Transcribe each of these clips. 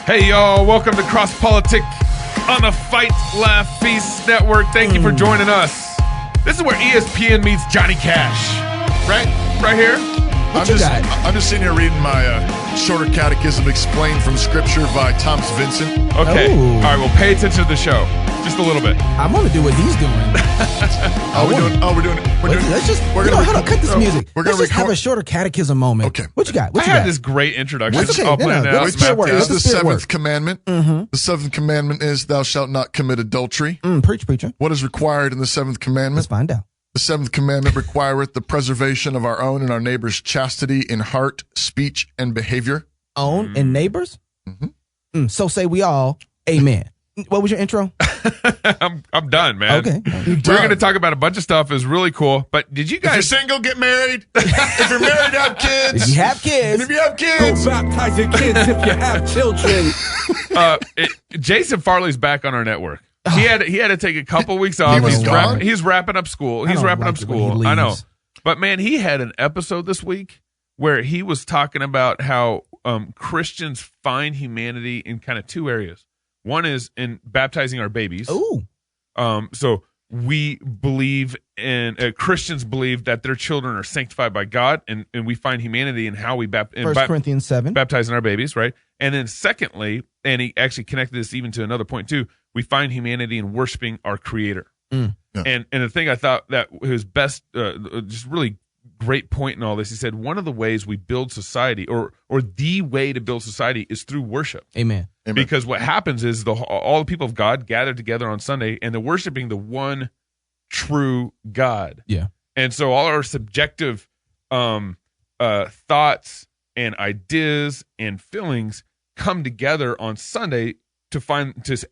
Hey, y'all. Welcome to Cross Politic on the Fight, Laugh, Feast Network. Thank you for joining us. This is where ESPN meets Johnny Cash. Right here. I'm just sitting here reading my Shorter Catechism Explained from Scripture by Thomas Vincent. Okay. Ooh. All right, well, pay attention to the show. Just a little bit. I want to do what he's doing. Hold on, cut this music. Let's just have a shorter catechism moment. Okay. What you got? I had this great introduction. That's okay. I'll plan it out. Which is the seventh commandment. The seventh commandment is thou shalt not commit adultery. Preach, preacher. What is required in the seventh commandment? Let's find out. The seventh commandment requireth the preservation of our own and our neighbor's chastity in heart, speech, and behavior. Own and neighbors? So say we all, amen. What was your intro? I'm done, man. Okay. We're going to talk about a bunch of stuff. It's really cool. But did you If you're guys... single, get married. If you're married, have kids. If you have kids. And if you have kids. Go baptize your kids if you have children. Jason Farley's back on our network. He had to take a couple weeks off. He's wrapping up school. I know. But man, he had an episode this week where he was talking about how Christians find humanity in kind of two areas. One is in baptizing our babies. Ooh. So we believe in Christians believe that their children are sanctified by God, and we find humanity in how we First Corinthians 7. baptizing our babies, right? And then secondly, and he actually connected this even to another point too, we find humanity in worshiping our Creator. Yeah. And the thing I thought that his best, just really great point in all this, he said one of the ways we build society, or the way to build society, is through worship. Amen. Because what happens is all the people of God gather together on Sunday, and they're worshiping the one true God. Yeah. And so all our subjective thoughts and ideas and feelings come together on Sunday to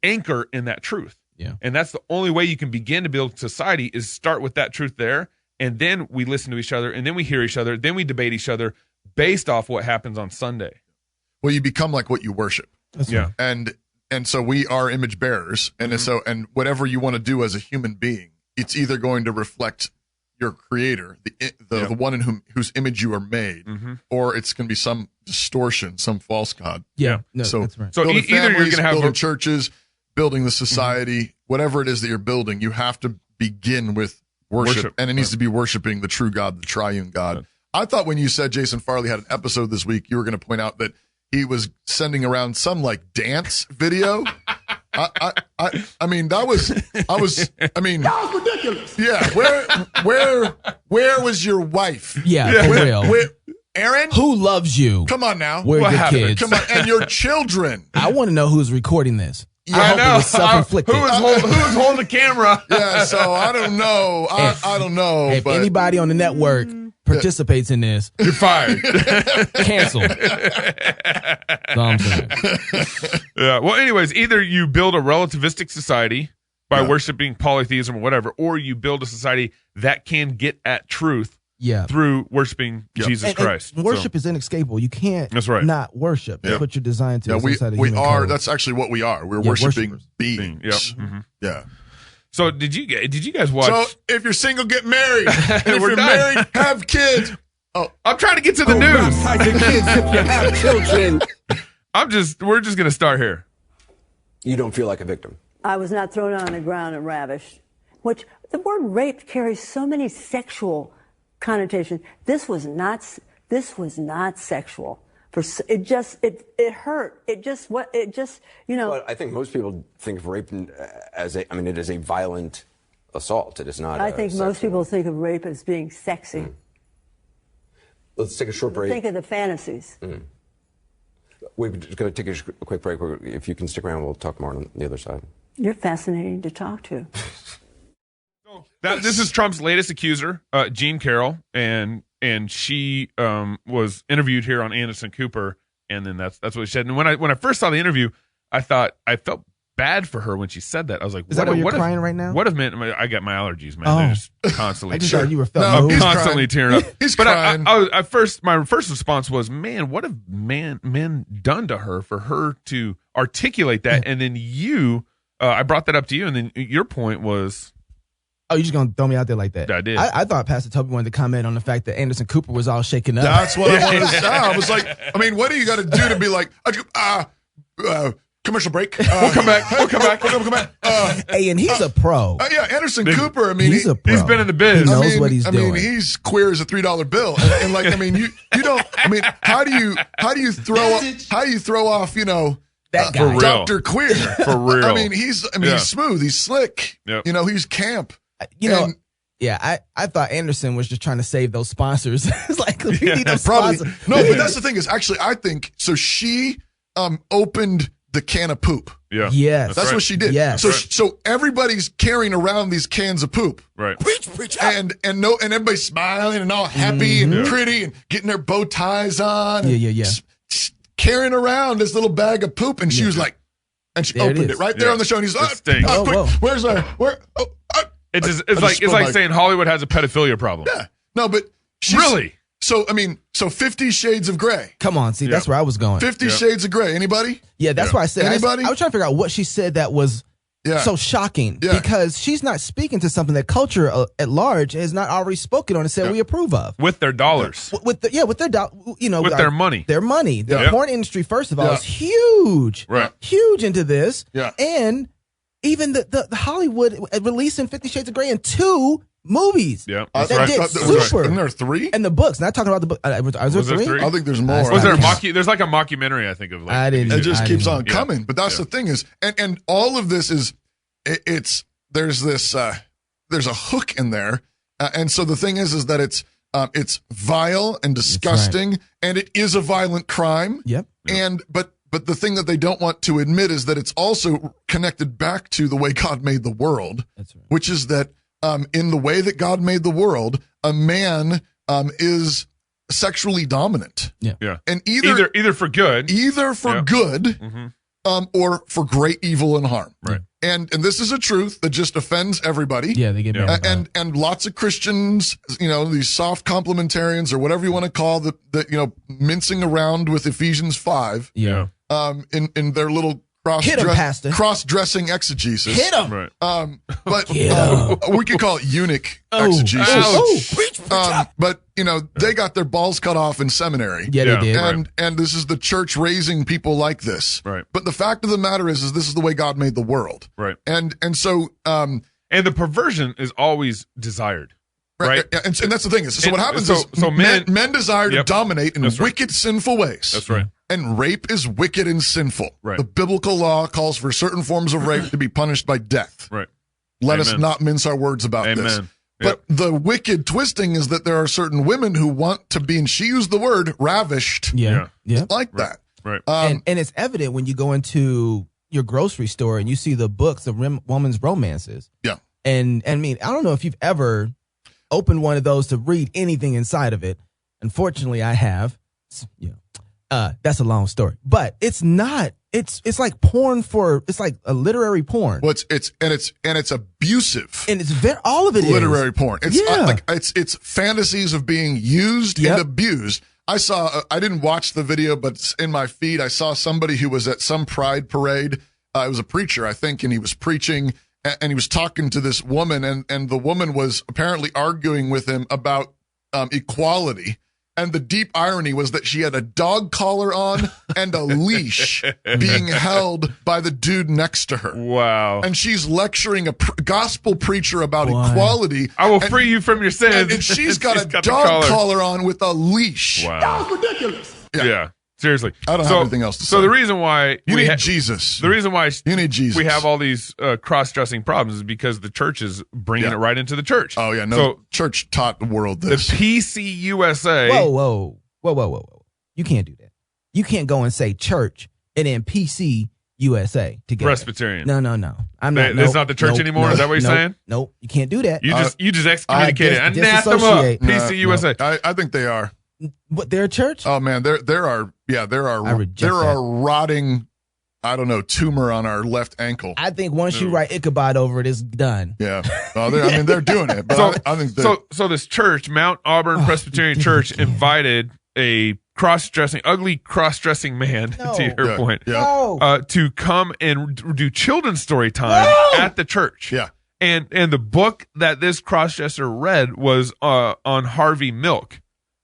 anchor in that truth. Yeah. And that's the only way you can begin to build society, is start with that truth there. And then we listen to each other, and then we hear each other, then we debate each other based off what happens on Sunday. Well, you become like what you worship. That's Yeah. right. And so we are image bearers. And and whatever you want to do as a human being, it's either going to reflect your creator, the one in whose image you are made, or it's going to be some distortion, some false god. Yeah. No, So- that's right. So Building either you're families, going to have building churches, building the society, whatever it is that you're building, you have to begin with worship. And it needs to be worshiping the true God, the triune God. Right. I thought when you said Jason Farley had an episode this week, you were going to point out that he was sending around some like dance video. I mean, that was ridiculous. Yeah. Where was your wife? Yeah, for real. Aaron? Who loves you? Come on now. Where are your kids? Come on. And your children. I want to know who's recording this. I hope know. it was self-inflicted. Who was holding the camera? Yeah, so I don't know. I don't know. If but anybody on the network participates in this, You're fired. cancel. That's all I'm saying. Yeah. Well, anyways, either you build a relativistic society by worshiping polytheism or whatever, or you build a society that can get at truth Yeah. through worshiping Jesus Christ. And worship is inescapable. You can't That's right. not worship. That's what you're designed to. yeah, It's we inside of are. human code. That's actually what we are. We're Yeah, worshiping worshipers. beings. Yep. Yeah. So did you guys watch? So if you're single, get married. And if We're you're done. married, have kids. I'm trying to get to the Go news. baptize your kids if you have children. We're just gonna start here. You don't feel like a victim. I was not thrown on the ground and ravished. Which the word rape carries so many sexual connotations. This was not sexual. It hurt. It just Well, I think most people think of rape as it is a violent assault. It is not. I think most people think of rape as being sexy. Let's take a short break. Think of the fantasies. We're just going to take a quick break. If you can stick around, we'll talk more on the other side. You're fascinating to talk to. This is Trump's latest accuser, Jean Carroll, and she was interviewed here on Anderson Cooper, and then that's what she said. And when I first saw the interview, I felt bad for her when she said that. I was like, Is that why you're crying right now? What if I got my allergies, man? Oh. They're just constantly. I just thought you were felt I'm moved. constantly tearing up. He's but crying. my first response was, man, what have men done to her for her to articulate that? And then I brought that up to you, and then your point was, Oh, you're just going to throw me out there like that? I did. I thought Pastor Toby wanted to comment on the fact that Anderson Cooper was all shaken up. That's what I wanted to say. I was like, I mean, what do you got to do to be like, Commercial break. We'll come back. We'll come back. Hey, and he's a pro. Yeah, Anderson Cooper. I mean, he's a pro. He's been in the biz. He knows what he's doing. I mean, he's queer as a $3 bill, and like, I mean, you don't. I mean, how do you throw off, you know, that guy, Dr. Queer? For real. I mean, he's smooth. He's slick. Yep. You know, he's camp. You know. Yeah, I thought Anderson was just trying to save those sponsors. It's like, we need those sponsors. No, but that's the thing is actually, I think so. She opened the can of poop. Yeah. Yes. That's what she did. Yes. So everybody's carrying around these cans of poop. Right. Preach. And everybody's smiling and all happy and pretty and getting their bow ties on. Yeah. Carrying around this little bag of poop, and she was like, and she opened it right there on the show. And he's like, whoa. where's our It's like saying Hollywood has a pedophilia problem. Yeah. No, but really. So, I mean, 50 Shades of Grey. Come on, see, that's where I was going. 50 Shades of Grey. Anybody? Yeah, that's why I said. Anybody? I was trying to figure out what she said that was so shocking because she's not speaking to something that culture at large has not already spoken on and said we approve of with their dollars. With their their money. Their money. The porn industry, first of all, is huge. Right. Huge into this. Yeah. And even the Hollywood releasing 50 Shades of Grey in 2 movies. Yeah. That did super. Isn't there 3? And the books. Not talking about the book. Was there 3? I think there's more. Was there there's like a mockumentary, I think, of like. I didn't. It just keeps on Yeah. coming. But that's the thing is, and all of this is, there's a hook in there. And so the thing is that it's vile and disgusting, and it is a violent crime. Yep. But the thing that they don't want to admit is that it's also connected back to the way God made the world, That's right. which is that in the way that God made the world, a man is sexually dominant. Yeah. And either for good. Either for good or for great evil and harm. Right. And this is a truth that just offends everybody. Yeah, they get mad. And lots of Christians, these soft complementarians or whatever you want to call the mincing around with Ephesians 5. Yeah. In their little cross-dressing exegesis. Hit him. Right. But we could call it eunuch exegesis. Preach but they got their balls cut off in seminary. Yeah, they did. And this is the church raising people like this. Right. But the fact of the matter is this is the way God made the world. Right. And so and the perversion is always desired. Right. And that's the thing is, so what happens is men desire to dominate in wicked, sinful ways. That's right. And rape is wicked and sinful. Right. The biblical law calls for certain forms of rape to be punished by death. Right. Let us not mince our words about this. But the wicked twisting is that there are certain women who want to be, and she used the word ravished. Yeah. Like that. Right. And it's evident when you go into your grocery store and you see the books of women's romances. Yeah. And I mean, I don't know if you've ever opened one of those to read anything inside of it. Unfortunately, I have. That's a long story, but it's not. It's like porn it's like a literary porn. Well, it's abusive. And it's all of it is literary porn. It's it's fantasies of being used and abused. I didn't watch the video, but in my feed, I saw somebody who was at some pride parade. It was a preacher, I think, and he was preaching and he was talking to this woman and the woman was apparently arguing with him about equality. And the deep irony was that she had a dog collar on and a leash being held by the dude next to her. Wow. And she's lecturing a gospel preacher about equality. I will free you from your sins. And she's got a dog collar on with a leash. Wow. That was ridiculous. Yeah. Seriously. I don't have anything else to say. So the reason why you need Jesus. The reason why you need Jesus. We have all these cross-dressing problems is because the church is bringing it right into the church. Oh yeah, no. So church taught the world this. The PCUSA. Whoa! You can't do that. You can't go and say church and then PCUSA together. Presbyterian. No. I'm not. It's not the church anymore. Is that what you're saying? Nope. You can't do that. You just excommunicated. Anathema. PCUSA. No, I think they are. What, they're a church? Oh man, there are rotting, I don't know, tumor on our left ankle. I think once you write Ichabod over it, it's done. Yeah, well, they're doing it. But I think so. This church, Mount Auburn Presbyterian Church, invited a ugly cross-dressing man. To your point, to come and do children's story time at the church. Yeah, and the book that this cross-dresser read was on Harvey Milk.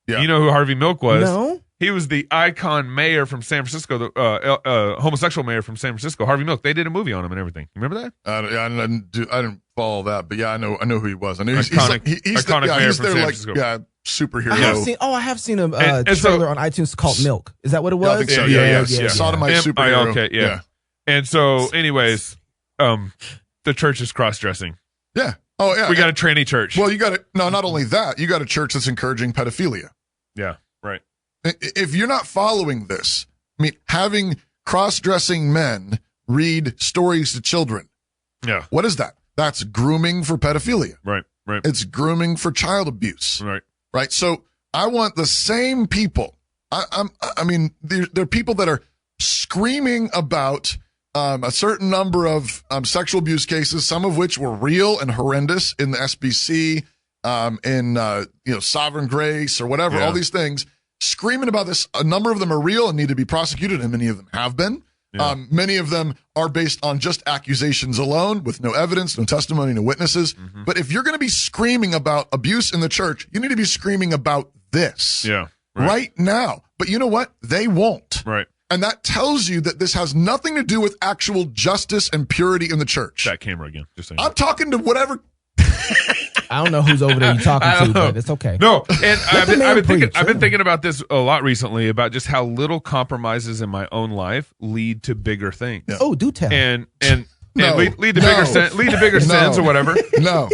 Yeah. You know who Harvey Milk was? No. He was the icon mayor from San Francisco, the homosexual mayor from San Francisco, Harvey Milk. They did a movie on him and everything. Remember that? I didn't follow that, but yeah, I know who he was. I know he's iconic mayor he's from San Francisco. Superhero. I have seen a trailer on iTunes called Milk. Is that what it was? I think so. Yeah. Sodomite superhero. Okay, yeah. And so, anyways, the church is cross-dressing. Yeah. Oh, yeah. We got a tranny church. Well, not only that, you got a church that's encouraging pedophilia. Yeah, right. If you're not following this, I mean, having cross-dressing men read stories to children. Yeah. What is that? That's grooming for pedophilia. Right. It's grooming for child abuse. Right. So I want the same people. I mean, there are people that are screaming about a certain number of sexual abuse cases, some of which were real and horrendous in the SBC, in Sovereign Grace or whatever, all these things, screaming about this. A number of them are real and need to be prosecuted, and many of them have been. Yeah. Many of them are based on just accusations alone with no evidence, no testimony, no witnesses. Mm-hmm. But if you're going to be screaming about abuse in the church, you need to be screaming about this right now. But you know what? They won't. Right. And that tells you that this has nothing to do with actual justice and purity in the church. That camera again. Just saying. I'm talking to whatever. I don't know who's over there you're talking to, but it's okay. No, and I've been thinking about this a lot recently, about just how little compromises in my own life lead to bigger things. Yeah. Oh, do tell. And lead to bigger sins or whatever. No.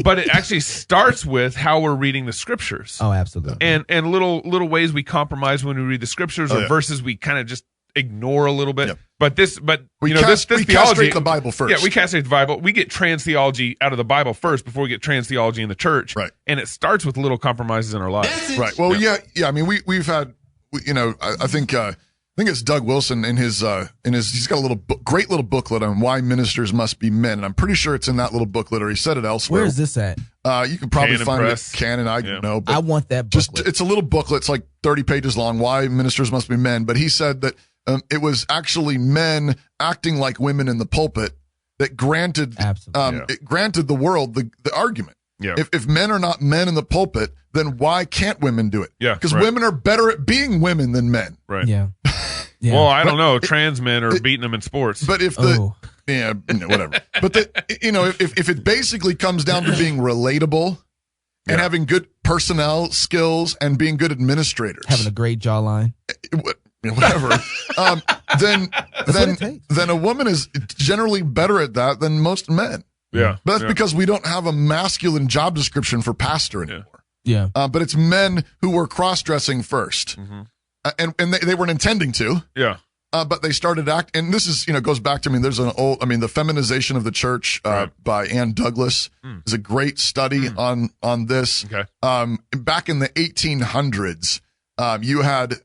But it actually starts with how we're reading the scriptures. Oh, absolutely. And little ways we compromise when we read the scriptures, or verses we kind of just ignore a little bit. But this theology, castrate the Bible first. Yeah, we castrate the Bible. We get trans theology out of the Bible first before we get trans theology in the church. Right. And it starts with little compromises in our lives. Right. Well, yeah. I mean, we've had, I think it's Doug Wilson in his he's got a great little booklet on why ministers must be men, and I'm pretty sure it's in that little booklet, or he said it elsewhere. Where is this at? You can probably find it at Canon. I don't know. But I want that booklet. It's a little booklet. It's like 30 pages long. Why ministers must be men. But he said that it was actually men acting like women in the pulpit that granted it granted the world the argument. Yeah. If men are not men in the pulpit, then why can't women do it? Yeah. Because women are better at being women than men. Right. Yeah. Well, I don't know. Trans men are beating them in sports. But if whatever. But if it basically comes down to being relatable and having good personnel skills and being good administrators, having a great jawline, whatever, then a woman is generally better at that than most men. Yeah. But that's because we don't have a masculine job description for pastor anymore. Yeah. But it's men who were cross-dressing first. Mm-hmm. And they weren't intending to. Yeah. But they started and this is, goes back to, there's The Feminization of the Church by Ann Douglas is a great study on this. Okay. Back in the 1800s, you had,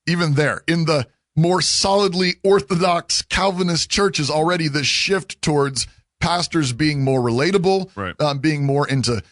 even there, in the more solidly Orthodox Calvinist churches already, the shift towards pastors being more relatable, being more into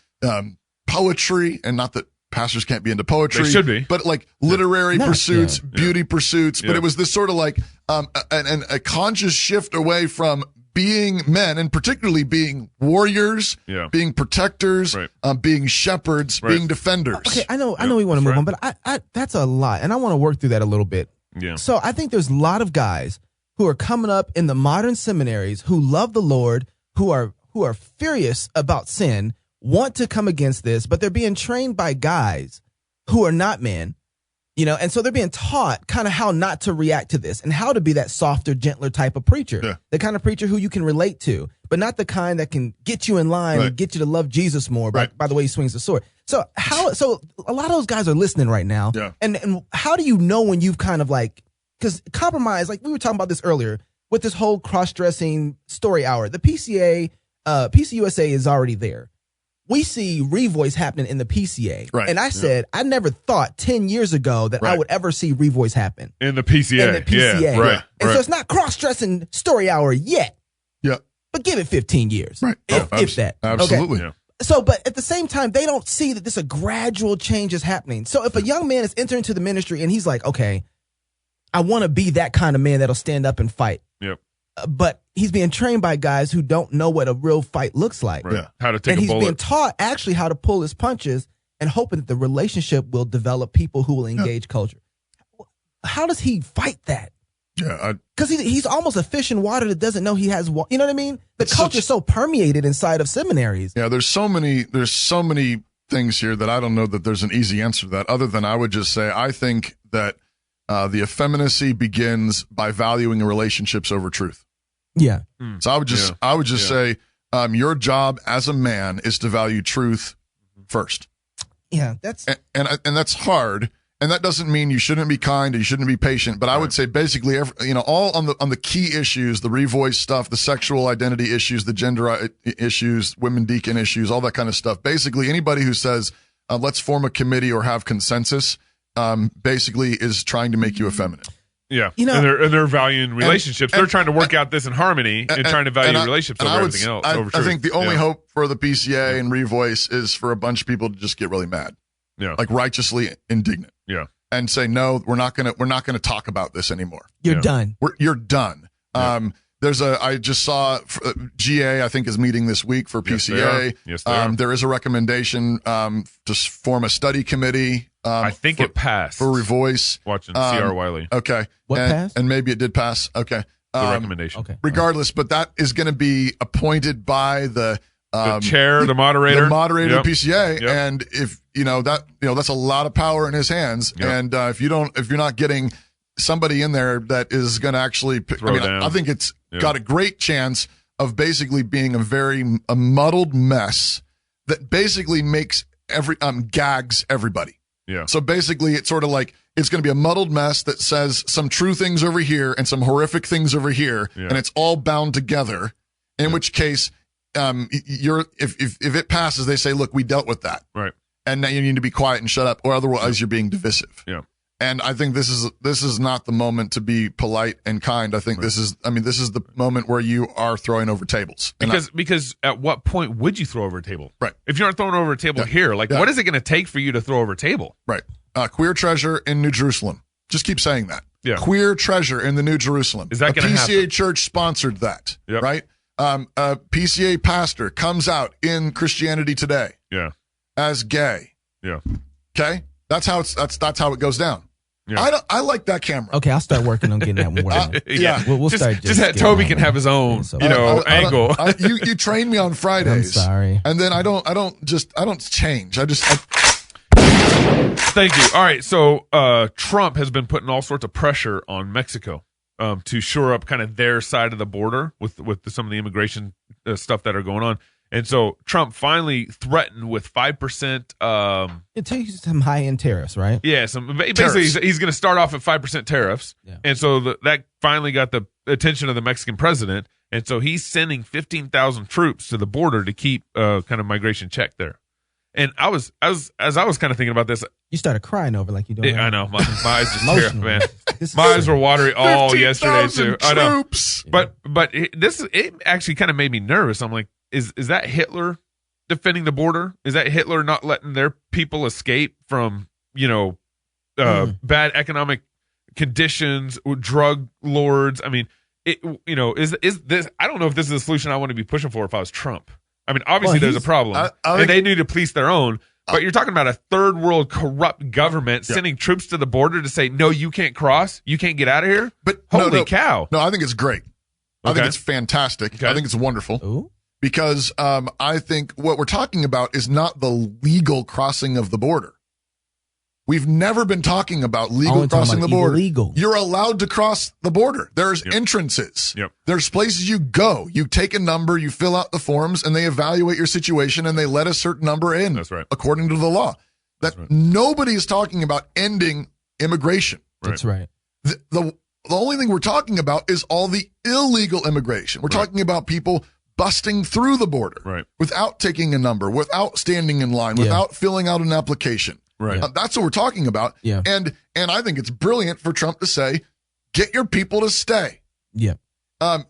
poetry, and not that pastors can't be into poetry. They should be. But like literary pursuits, beauty pursuits. But it was this sort of like a conscious shift away from being men, and particularly being warriors, being protectors, being shepherds, being defenders. Okay, I know we want to move on, but I that's a lot, and I want to work through that a little bit. Yeah. So I think there's a lot of guys who are coming up in the modern seminaries who love the Lord, who are furious about sin, want to come against this, but they're being trained by guys who are not men, and so they're being taught kind of how not to react to this and how to be that softer, gentler type of preacher, the kind of preacher who you can relate to, but not the kind that can get you in line and get you to love Jesus more by the way he swings the sword. So a lot of those guys are listening right now. Yeah. And how do you know when you've kind of because compromise, like we were talking about this earlier with this whole cross-dressing story hour, the PCUSA is already there. We see Revoice happening in the PCA. Right. And I said, I never thought 10 years ago that I would ever see Revoice happen. In the PCA. Yeah, right. And so it's not cross-dressing story hour yet. Yeah. But give it 15 years. Right. If that. Absolutely. Okay? Yeah. So, but at the same time, they don't see that this a gradual change is happening. So if a young man is entering into the ministry and he's like, okay, I want to be that kind of man that'll stand up and fight. Yep. But he's being trained by guys who don't know what a real fight looks like. Right. Yeah. How to take a bullet. And he's being taught actually how to pull his punches and hoping that the relationship will develop people who will engage culture. How does he fight that? Yeah, because he's almost a fish in water that doesn't know he has water. You know what I mean? The culture's so permeated inside of seminaries. Yeah, there's so many things here that I don't know that there's an easy answer to that, other than I would just say I think that the effeminacy begins by valuing relationships over truth. Yeah. So I would just say your job as a man is to value truth first. Yeah, that's and that's hard. And that doesn't mean you shouldn't be kind or you shouldn't be patient. But I would say basically, all on the key issues, the revoice stuff, the sexual identity issues, the gender issues, women deacon issues, all that kind of stuff. Basically, anybody who says, let's form a committee or have consensus, basically is trying to make you effeminate. Yeah. And they're valuing relationships. They're trying to work out this in harmony and trying to value relationships over everything else. I think the only hope for the PCA and revoice is for a bunch of people to just get really mad. Yeah. Like righteously indignant. Yeah. And say, no, we're not gonna talk about this anymore. You're done. You're done. Yeah. I just saw GA, I think, is meeting this week for PCA. Yes, they are. There is a recommendation to form a study committee. I think it passed for Revoice. Watching C.R. Wiley. Okay. What passed? And maybe it did pass. Okay. The recommendation. Okay. Regardless, but that is going to be appointed by the chair, the moderator, of PCA, Yep. and if that's a lot of power in his hands. Yep. And if you're not getting somebody in there that is going to actually, down. I think it's got a great chance of basically being a muddled mess that basically makes gags everybody. Yeah. So basically, it's sort of like it's going to be a muddled mess that says some true things over here and some horrific things over here, and it's all bound together. In which case, if it passes, they say, "Look, we dealt with that, right? And now you need to be quiet and shut up, or otherwise you're being divisive." Yeah. And I think this is not the moment to be polite and kind. I think this is the moment where you are throwing over tables. Because at what point would you throw over a table? Right. If you're not throwing over a table here, what is it going to take for you to throw over a table? Right. Queer treasure in New Jerusalem. Just keep saying that. Yeah. Queer treasure in the New Jerusalem. Is that going to happen? PCA church sponsored that. Yep. Right. A PCA pastor comes out in Christianity Today. Yeah. As gay. Yeah. Okay. That's how it goes down. Yeah. I like that camera. Okay, I'll start working on getting that one working. Yeah. We'll start. Just Toby can have his own, angle. You train me on Fridays. I'm sorry. And then I don't change. Thank you. All right. So Trump has been putting all sorts of pressure on Mexico to shore up kind of their side of the border with some of the immigration stuff that are going on. And so Trump finally threatened with 5%. It takes some high-end tariffs, right? Yeah. Basically, he's going to start off at 5% tariffs. Yeah. And so that finally got the attention of the Mexican president. And so he's sending 15,000 troops to the border to keep kind of migration check there. And as I was kind of thinking about this, you started crying over like you don't. I know my eyes just tear, man. My eyes were watery all yesterday too. I know. But it actually kind of made me nervous. I'm like, is that Hitler defending the border? Is that Hitler not letting their people escape from bad economic conditions, drug lords? I mean, is this? I don't know if this is the solution I want to be pushing for if I was Trump. I mean, obviously there's a problem, and they need to police their own. But you're talking about a third world corrupt government sending troops to the border to say, no, you can't cross, you can't get out of here. But holy cow! No, I think it's great. I think it's fantastic. Okay. I think it's wonderful. Ooh. Because I think what we're talking about is not the legal crossing of the border. We've never been talking about legal crossing the border. Illegal. You're allowed to cross the border. There's entrances. Yep. There's places you go. You take a number, you fill out the forms, and they evaluate your situation, and they let a certain number in. That's right. According to the law. Nobody is talking about ending immigration. Right. That's right. The only thing we're talking about is all the illegal immigration. We're talking about people busting through the border without taking a number, without standing in line, without filling out an application. Right. That's what we're talking about. Yeah. And I think it's brilliant for Trump to say, get your people to stay. Yeah.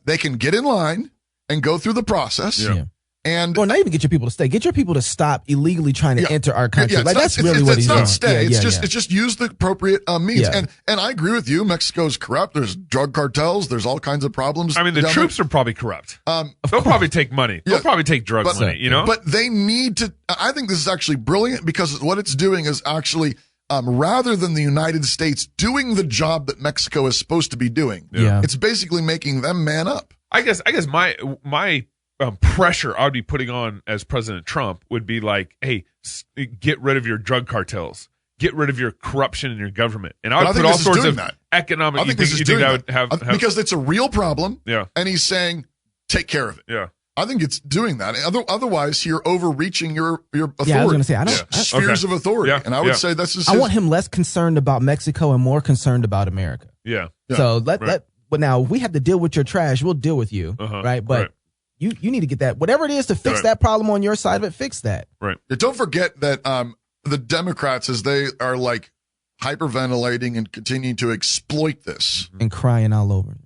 They can get in line and go through the process. Yeah. And not even get your people to stay. Get your people to stop illegally trying to enter our country. Yeah, that's really what he's doing. It's not stay. Yeah, It's just use the appropriate means. Yeah. And I agree with you. Mexico's corrupt. There's drug cartels. There's all kinds of problems. I mean, the troops are probably corrupt. They'll probably take money. They'll probably take drug money. You know, but they need to. I think this is actually brilliant because what it's doing is actually. Rather than the United States doing the job that Mexico is supposed to be doing, it's basically making them man up. I guess my pressure I would be putting on as President Trump would be like, hey, get rid of your drug cartels, get rid of your corruption in your government, and I would put all sorts of economic. I think this is doing that because it's a real problem. Yeah, and he's saying, take care of it. Yeah. I think it's doing that. Otherwise, you're overreaching your authority. Yeah, I was going to say, spheres of authority. Yeah, and I would say this is. I want him less concerned about Mexico and more concerned about America. Yeah. So but now we have to deal with your trash. We'll deal with you, right? But you need to get that whatever it is to fix that problem on your side of it. Fix that. Right. Don't forget that the Democrats, as they are like hyperventilating and continuing to exploit this and crying all over.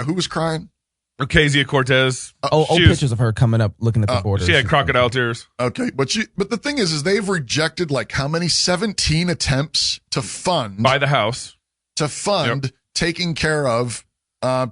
Who was crying? Ocasio-Cortez. Pictures of her coming up looking at the border. She had crocodile tears. Okay, but the thing is they've rejected like how many 17 attempts to fund by the House taking care of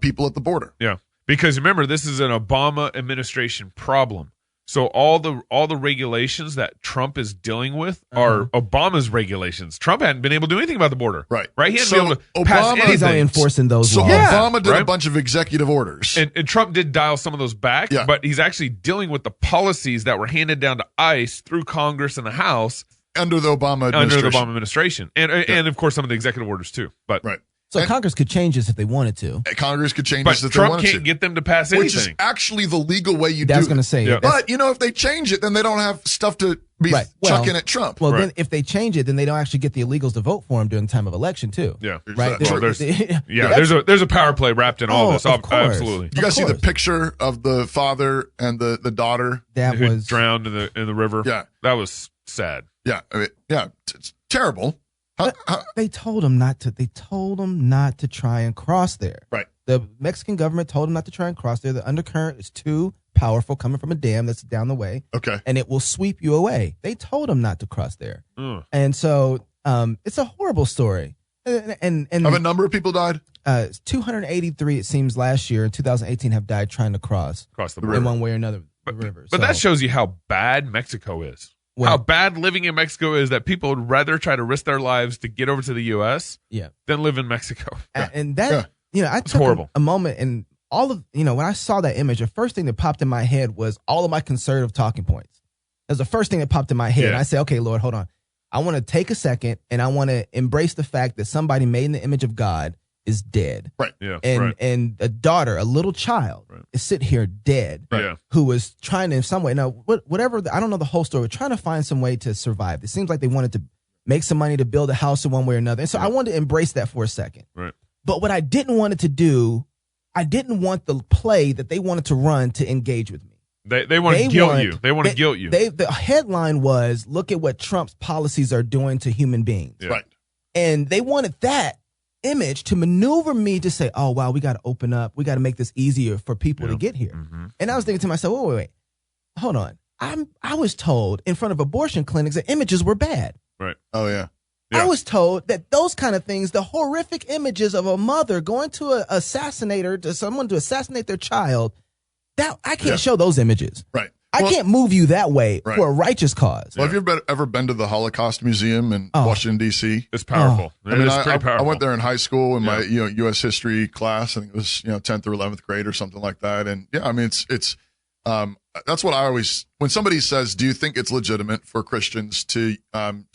people at the border. Yeah, because remember this is an Obama administration problem. So all the regulations that Trump is dealing with are Obama's regulations. Trump hadn't been able to do anything about the border. Right. He hadn't been able to pass anything. He's only enforcing those laws. Obama did a bunch of executive orders. And Trump did dial some of those back, but he's actually dealing with the policies that were handed down to ICE through Congress and the House. Under the Obama administration. And of course, some of the executive orders too. But So Congress could change this if they wanted to. Congress could change this if Trump they wanted to. But Trump can't get them to pass anything. Which is actually the legal way you do it. I was going to say. Yeah. But, if they change it, then they don't have stuff to be chucking at Trump. Well, then if they change it, then they don't actually get the illegals to vote for him during the time of election, too. Yeah. Right? There's a power play wrapped in all this. Absolutely. You guys see the picture of the father and the daughter? Who was drowned in the river? Yeah. That was sad. Yeah. It's terrible. They told him not to. They told him not to try and cross there. Right. The Mexican government told him not to try and cross there. The undercurrent is too powerful coming from a dam that's down the way. Okay. And it will sweep you away. They told him not to cross there. And so it's a horrible story. And have a number of people died? 283, it seems, last year in 2018 have died trying to cross the river in one way or another. The river. But that shows you how bad Mexico is. How bad living in Mexico is that people would rather try to risk their lives to get over to the U.S. than live in Mexico. And that, I took a moment and all of, when I saw that image, the first thing that popped in my head was all of my conservative talking points. That was the first thing that popped in my head. And I said, okay, Lord, hold on. I want to take a second and I want to embrace the fact that somebody made in the image of God is dead. Right. Yeah. And a daughter, a little child, is sitting here dead. Right. Yeah. Who was trying to, in some way, now whatever, I don't know the whole story, trying to find some way to survive. It seems like they wanted to make some money to build a house in one way or another. And so I wanted to embrace that for a second. Right. But what I didn't want it to do, I didn't want the play that they wanted to run to engage with me. They want to guilt you. They want to guilt you. The headline was, look at what Trump's policies are doing to human beings. Yeah. Right. And they wanted that image to maneuver me to say, oh, wow, we got to open up. We got to make this easier for people to get here. Mm-hmm. And I was thinking to myself, wait, hold on. I was told in front of abortion clinics that images were bad. Right. Oh, yeah. I was told that those kind of things, the horrific images of a mother going to someone to assassinate their child, that I can't show those images. Right. I can't move you that way for a righteous cause. Well, have you ever been to the Holocaust Museum in Washington, D.C.? It's powerful. It's pretty powerful. I went there in high school in my U.S. history class. I think it was 10th or 11th grade or something like that. And it's that's what I always, when somebody says, do you think it's legitimate for Christians to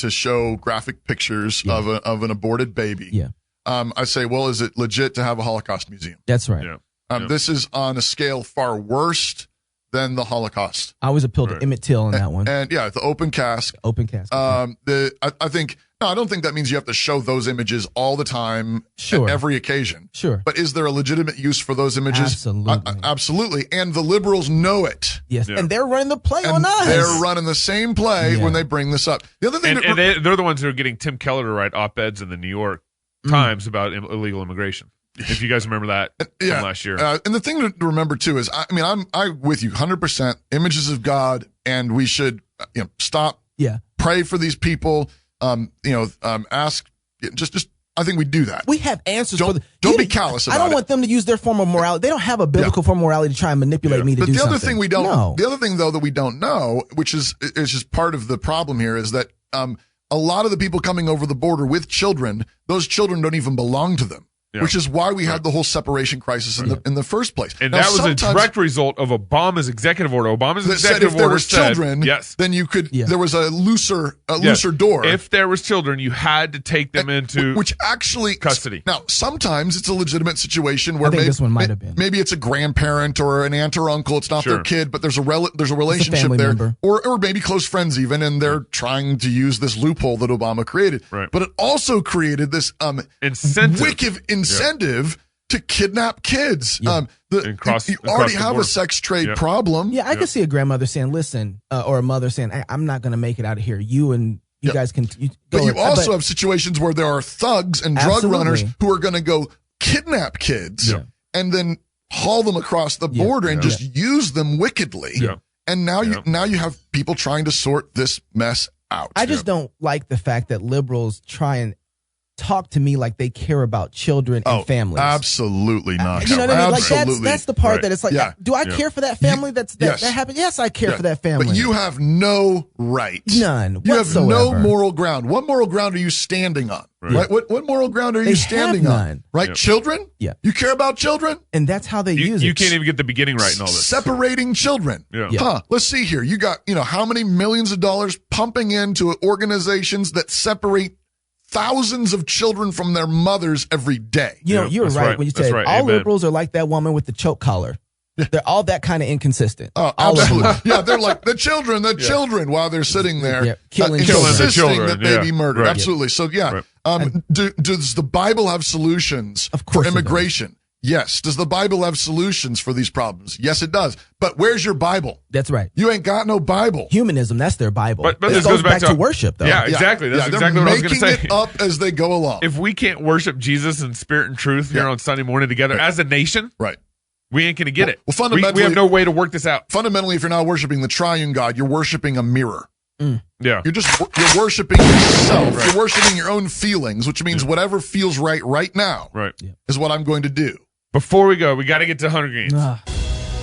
show graphic pictures of an aborted baby? Yeah. I say, well, is it legit to have a Holocaust museum? That's right. Yeah. This is on a scale far worse than the Holocaust. I always appeal to Emmett Till on that one. And the open cask. Open cask. I don't think that means you have to show those images all the time at every occasion. Sure. But is there a legitimate use for those images? Absolutely. Absolutely. And the liberals know it. Yes. Yeah. And they're running the play and on us. They're running the same play when they bring this up. The other thing, they're the ones who are getting Tim Keller to write op-eds in the New York Times about illegal immigration. If you guys remember that from last year. And the thing to remember too is, I'm with you 100%. Images of God, and we should stop. Yeah. Pray for these people. Ask. Just. I think we do that. We have answers. Don't be callous about it. I don't want them to use their form of morality. They don't have a biblical form of morality to try and manipulate me to do something. But the other thing though that we don't know, which is just part of the problem here, is that a lot of the people coming over the border with children, those children don't even belong to them. Yeah. Which is why we had the whole separation crisis in the first place. And that was a direct result of Obama's executive order. Obama's executive order said, children, yes, then you could. There was a looser door. If there was children, you had to take them into custody. Now, sometimes it's a legitimate situation where this one might have been. Maybe it's a grandparent or an aunt or uncle. It's not their kid, but there's a relationship there, member. or maybe close friends even, and they're trying to use this loophole that Obama created. Right. But it also created this wicked incentive to kidnap kids. Yeah. You already have a sex trade problem. Yeah, I could see a grandmother saying, "Listen," or a mother saying, "I'm not going to make it out of here. You guys can." But you also have situations where there are thugs and drug runners who are going to go kidnap kids and then haul them across the border and just use them wickedly. Yeah. And now you have people trying to sort this mess out. I just don't like the fact that liberals try and talk to me like they care about children and families. Absolutely not. You know what I mean? Like that's the part that it's like, do I care for that family that happened? Yes, I care for that family. But you have no right. None. You have no moral ground. What moral ground are you standing on? Right? What moral ground are you standing on? Right? Children? Yeah. You care about children? And that's how they use it. You can't even get the beginning right in all this. Separating children. Yeah. Huh. Let's see here. You got, how many millions of dollars pumping into organizations that separate thousands of children from their mothers every day. You're right when you said all liberals are like that woman with the choke collar. They're all that kind of inconsistent. Oh, absolutely. Yeah, they're like the children while they're sitting there killing insisting children that they be murdered. Right. Absolutely. So does the Bible have solutions for immigration? Yes. Does the Bible have solutions for these problems? Yes, it does. But where's your Bible? That's right. You ain't got no Bible. Humanism, that's their Bible. But this goes back to worship, though. Yeah, exactly. That's exactly what I was going to say. They're making it up as they go along. If we can't worship Jesus in spirit and truth here on Sunday morning together as a nation, we ain't going to get it. Well, fundamentally, we have no way to work this out. Fundamentally, if you're not worshiping the triune God, you're worshiping a mirror. Yeah. You're worshiping yourself. You're worshiping your own feelings, which means whatever feels right now is what I'm going to do. Before we go, we got to get to Hunger Games.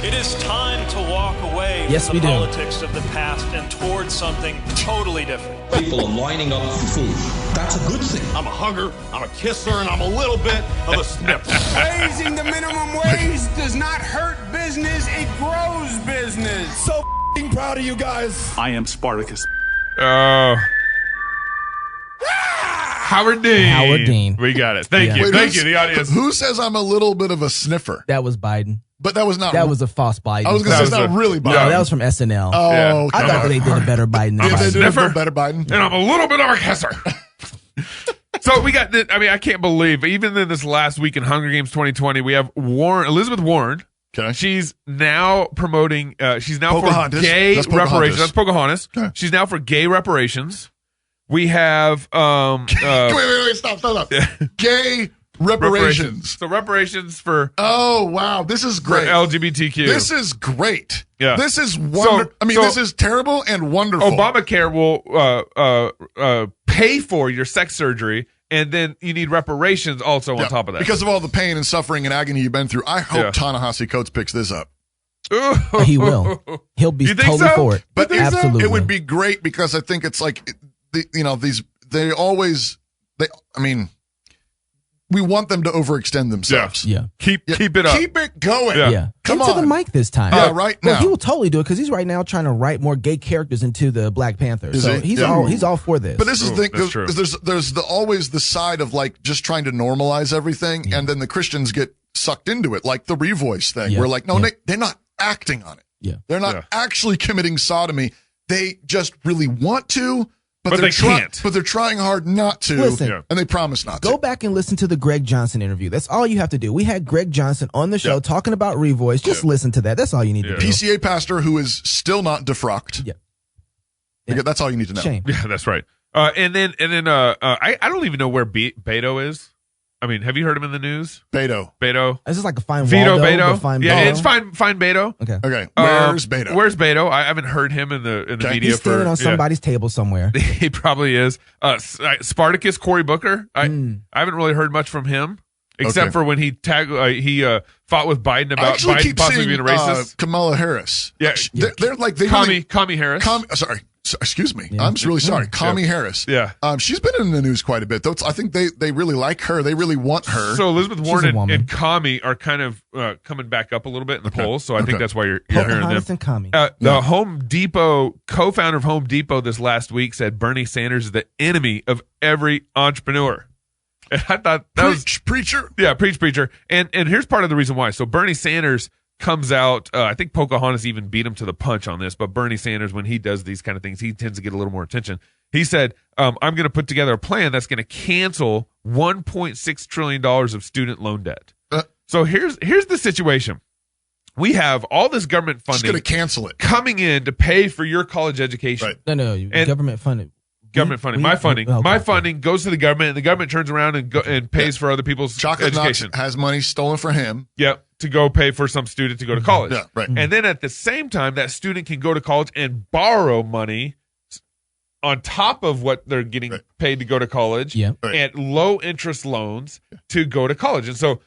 It is time to walk away from the politics of the past and towards something totally different. People are lining up for food. That's a good thing. I'm a hugger, I'm a kisser, and I'm a little bit of a snip. Raising the minimum wage does not hurt business, it grows business. So proud of you guys. I am Spartacus. Howard Dean. We got it. Thank you. Thank you, the audience. Who says I'm a little bit of a sniffer? That was Biden. But that was not. That was a false Biden. I was going to say it's not really Biden. No, that was from SNL. Oh, I thought they did a better Biden than Biden. Biden. They did a better Biden. And I'm a little bit of a kisser. So we got, I can't believe, even in this last week in Hunger Games 2020, we have Elizabeth Warren. Okay. She's now promoting, she's now Pocahontas. For gay That's reparations. That's Pocahontas. Okay. She's now for gay reparations. We have, wait, stop. Gay reparations. So reparations for. Oh, wow. This is great. For LGBTQ. This is great. Yeah. This is wonderful. This is terrible and wonderful. Obamacare will pay for your sex surgery, and then you need reparations also on top of that. Because of all the pain and suffering and agony you've been through. I hope Ta-Nehisi Coates picks this up. He will. He'll be totally for it. But absolutely, it would be great because I think it's like, we want them to overextend themselves. Yeah. Keep it up. Keep it going. Yeah. Come into on. the mic this time. Yeah, right now. Well, he will totally do it because he's right now trying to write more gay characters into the Black Panther. He's all for this. But this is the thing, because there's always the side of like just trying to normalize everything, and then the Christians get sucked into it, like the Revoice thing. We're like, no, they're not acting on it. Yeah. They're not actually committing sodomy. They just really want to. But they can't. But they're trying hard not to, Listen, and they promise not to. Go back and listen to the Greg Johnson interview. That's all you have to do. We had Greg Johnson on the show talking about Revoice. Just listen to that. That's all you need to do. PCA pastor who is still not defrocked. Yeah. That's all you need to know. Shame. Yeah, that's right. And then I don't even know where Beto is. I mean, have you heard him in the news? Beto. Is this like a fine Vito Waldo, Beto? Fine Yeah, Beto? it's fine Beto. Okay. Where's Beto? Where's Beto? I haven't heard him in the media. He's standing on somebody's table somewhere. He probably is. Spartacus, Cory Booker. I haven't really heard much from him. Except for when he fought with Biden about Biden possibly being a racist. Kamala Harris. Yeah. They're like Commie Harris. Excuse me. Yeah. I'm really sorry. Commie Harris. Yeah. She's been in the news quite a bit. I think they really like her. They really want her. So Elizabeth Warren and Commie are kind of coming back up a little bit in the polls. So I think that's why you're hearing them. And Commie. The Home Depot co-founder of Home Depot this last week said Bernie Sanders is the enemy of every entrepreneur. And I thought that was preacher. Yeah, preacher. And here's part of the reason why. So Bernie Sanders comes out. I think Pocahontas even beat him to the punch on this. But Bernie Sanders, when he does these kind of things, he tends to get a little more attention. He said, "I'm going to put together a plan that's going to cancel $1.6 trillion of student loan debt." So here's the situation. We have all this government funding. Just going to cancel it. Coming in to pay for your college education. Right. No, government funded. Government funding. My funding goes to the government, and the government turns around and pays for other people's education. Knox has money stolen from him. Yep, to go pay for some student to go to college. Yeah, right. And then at the same time, that student can go to college and borrow money on top of what they're getting paid to go to college at low interest loans to go to college. And so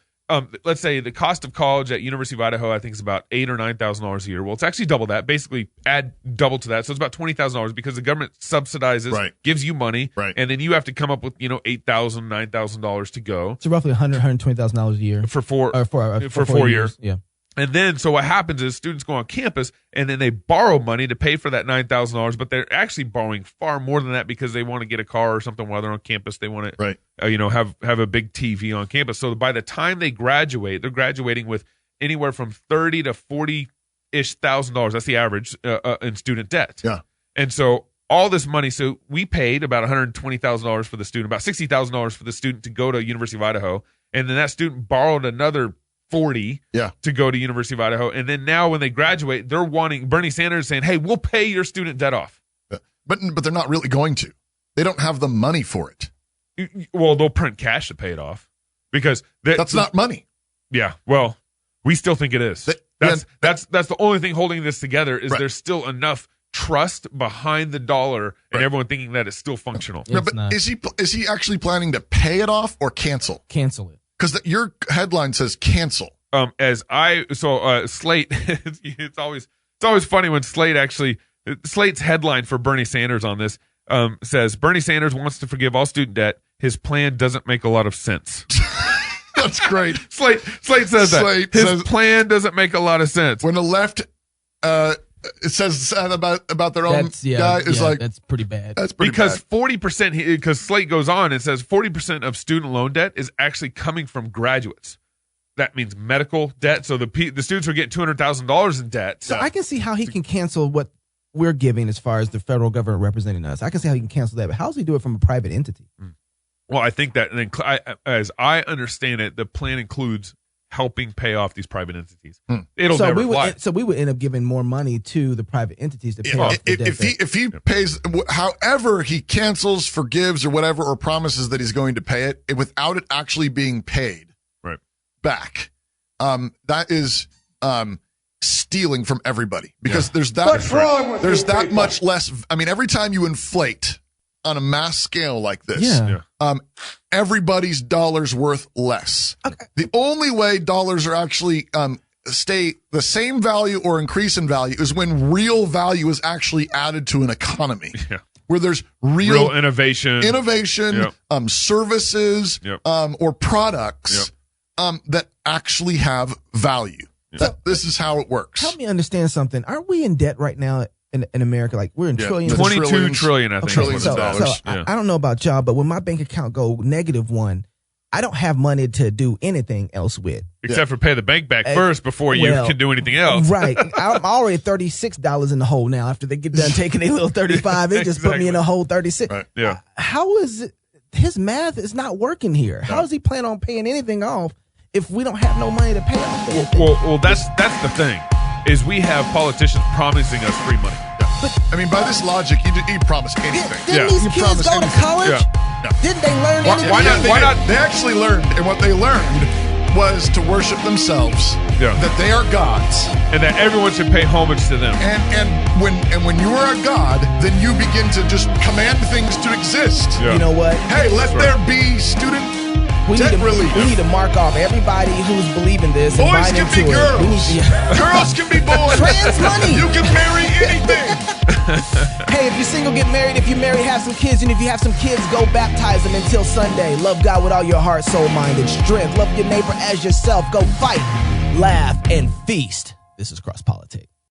let's say the cost of college at University of Idaho, I think, is about $8,000 or $9,000 a year. Well, it's actually double that. Basically, add double to that, so it's about $20,000 because the government subsidizes, gives you money, and then you have to come up with $8,000, $9,000 to go. So roughly $120,000 a year for 4 years. Yeah. And then, so what happens is students go on campus and then they borrow money to pay for that $9,000, but they're actually borrowing far more than that because they want to get a car or something while they're on campus. They want to, have a big TV on campus. So by the time they graduate, they're graduating with anywhere from $30,000 to $40,000. That's the average in student debt. Yeah. And so all this money, so we paid about $120,000 for the student, about $60,000 for the student to go to University of Idaho, and then that student borrowed another $40,000 to go to University of Idaho. And then now when they graduate, they're wanting Bernie Sanders saying, "Hey, we'll pay your student debt off." But they're not really going to. They don't have the money for it. Well, they'll print cash to pay it off because that's not money. Yeah. Well, we still think it is. That's the only thing holding this together is there's still enough trust behind the dollar and everyone thinking that it's still functional. But is he actually planning to pay it off or cancel? Cancel it. Because your headline says cancel. Slate, it's always funny when Slate's headline for Bernie Sanders on this says Bernie Sanders wants to forgive all student debt. His plan doesn't make a lot of sense. That's great. Slate says that his plan doesn't make a lot of sense. When the left it says about their own guy is like that's pretty bad. That's pretty because bad. 40% because Slate goes on and says 40% of student loan debt is actually coming from graduates. That means medical debt. So the students are getting $200,000 in debt. So I can see how he can cancel what we're giving as far as the federal government representing us. I can see how he can cancel that. But how does he do it from a private entity? Well, I think that as I understand it, the plan includes helping pay off these private entities. It'll never fly. So we would end up giving more money to the private entities to pay off the debt. If he pays, however he cancels, forgives, or whatever, or promises that he's going to pay it without it actually being paid back, that is stealing from everybody because there's that much less. I mean, every time you inflate on a mass scale like this, everybody's dollar's worth less. Okay. The only way dollars are actually stay the same value or increase in value is when real value is actually added to an economy. Yeah. Where there's real innovation, services, or products that actually have value. This is how it works. Help me understand something. Aren't we in debt right now in America? Like we're in trillions. 22 trillion, I think. Trillions of dollars. I don't know about y'all, but when my bank account go -1, I don't have money to do anything else with. Except for pay the bank back first before you can do anything else. Right. I'm already $36 in the hole now. After they get done taking a little 35, they just put me in a whole 36. Right. Yeah. How is it? His math is not working here. How does he plan on paying anything off if we don't have no money to pay off anything? Well, that's the thing, is we have politicians promising us free money. But, I mean, by this logic, you promise anything. Didn't these kids go to college? Didn't they learn anything? Why not? They actually learned, and what they learned was to worship themselves, that they are gods, and that everyone should pay homage to them. And when you are a god, then you begin to just command things to exist. You know what? Hey, let there be student debt relief. We need to mark off everybody who's believing this. And boys can be girls. Girls can be boys. Trans money. You can marry anything. Hey, if you're single, get married. If you're married, have some kids. And if you have some kids, go baptize them until Sunday. Love God with all your heart, soul, mind, and strength. Love your neighbor as yourself. Go fight, laugh, and feast. This is Cross Politics.